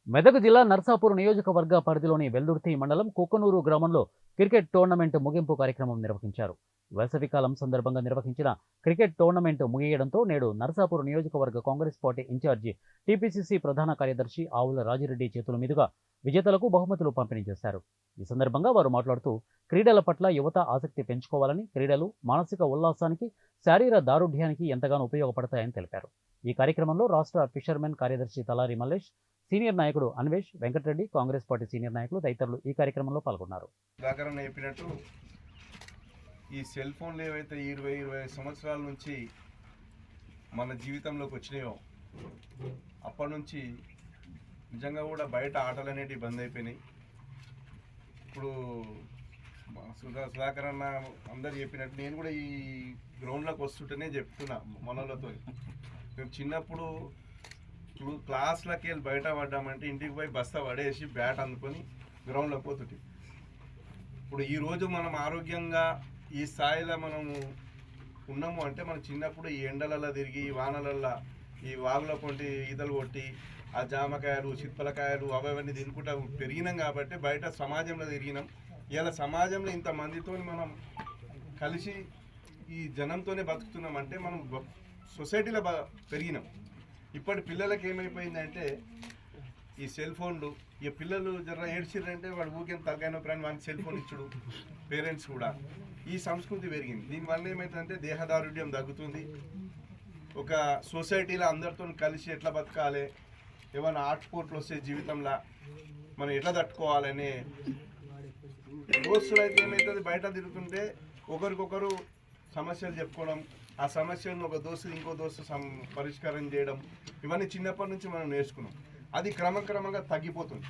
మెదక్ జిల్లా నర్సాపూర్ నియోజకవర్గ పరిధిలోని వెల్దుర్తి మండలం కుక్కనూరు గ్రామంలో క్రికెట్ టోర్నమెంట్ ముగింపు కార్యక్రమం నిర్వహించారు. వేసవికాలం సందర్భంగా నిర్వహించిన క్రికెట్ టోర్నమెంట్ ముగియడంతో నేడు నర్సాపూర్ నియోజకవర్గ కాంగ్రెస్ పార్టీ ఇన్ఛార్జి టీపీసీసీ ప్రధాన కార్యదర్శి ఆవుల రాజిరెడ్డి చేతుల మీదుగా విజేతలకు బహుమతులు పంపిణీ చేశారు. ఈ సందర్భంగా వారు మాట్లాడుతూ క్రీడల పట్ల యువత ఆసక్తి పెంచుకోవాలని, క్రీడలు మానసిక ఉల్లాసానికి, శారీర దారుఢ్యానికి ఎంతగానో ఉపయోగపడతాయని తెలిపారు. ఈ కార్యక్రమంలో రాష్ట్ర ఫిషర్మెన్ కార్యదర్శి తలారి మల్లేష్, సీనియర్ నాయకుడు అన్వేష్, వెంకటరెడ్డి, కాంగ్రెస్ పార్టీ సీనియర్ నాయకులు తదితరులు ఈ కార్యక్రమంలో పాల్గొన్నారు. చెప్పినట్టు ఈ సెల్ ఫోన్లు ఏవైతే 20-25 సంవత్సరాల నుంచి మన జీవితంలోకి వచ్చినాయో అప్పటి నుంచి నిజంగా కూడా బయట ఆటలు అనేటివి బంద్ అయిపోయినాయి. ఇప్పుడు సుధాకర్ అన్న అందరు చెప్పినట్టు నేను కూడా ఈ గ్రౌండ్లోకి వస్తుంటేనే చెప్తున్నా మనోళ్ళతో. మేము చిన్నప్పుడు క్లాస్లకి వెళ్ళి బయట పడ్డామంటే ఇంటికి పోయి బస్తా పడేసి బ్యాట్ అందుకొని గ్రౌండ్లో పోతుంటే, ఇప్పుడు ఈరోజు మనం ఆరోగ్యంగా ఈ స్థాయిలో మనము ఉన్నాము అంటే మనం చిన్నప్పుడు ఈ ఎండలలో తిరిగి ఈ వానలల్లో ఈ వాగుల పొంటి ఈతలు కొట్టి ఆ జామకాయలు, చిప్పలకాయలు అవన్నీ తినుకుంటా పెరిగినాం కాబట్టి బయట సమాజంలో తిరిగినాం. ఇలా సమాజంలో ఇంతమందితో మనం కలిసి ఈ జనంతోనే బతుకుతున్నాం అంటే మనం సొసైటీలో పెరిగినాం. ఇప్పటి పిల్లలకి ఏమైపోయిందంటే ఈ సెల్ ఫోన్లు, ఈ పిల్లలు జర ఏడ్చిర్రంటే వాడు ఊరికే తలకాయ నొప్పి వానికి సెల్ ఫోన్ ఇచ్చుడు పేరెంట్స్ కూడా. ఈ సంస్కృతి పెరిగింది. దీనివల్ల ఏమవుతుందంటే దేహదారుఢ్యం తగ్గుతుంది. ఒక సొసైటీలో అందరితో కలిసి ఎట్లా బతకాలి, ఏమైనా ఆటుపోట్లు వస్తే జీవితంలో మనం ఎట్లా తట్టుకోవాలనే దోస్తులు అయితే ఏమవుతుంది, బయట తిరుగుతుంటే ఒకరికొకరు సమస్యలు చెప్పుకోవడం, ఆ సమస్యలను ఒక దోస్తు ఇంకో దోస్తు పరిష్కారం చేయడం, ఇవన్నీ చిన్నప్పటి నుంచి మనం నేర్చుకున్నాం. అది క్రమక్రమంగా తగ్గిపోతుంది.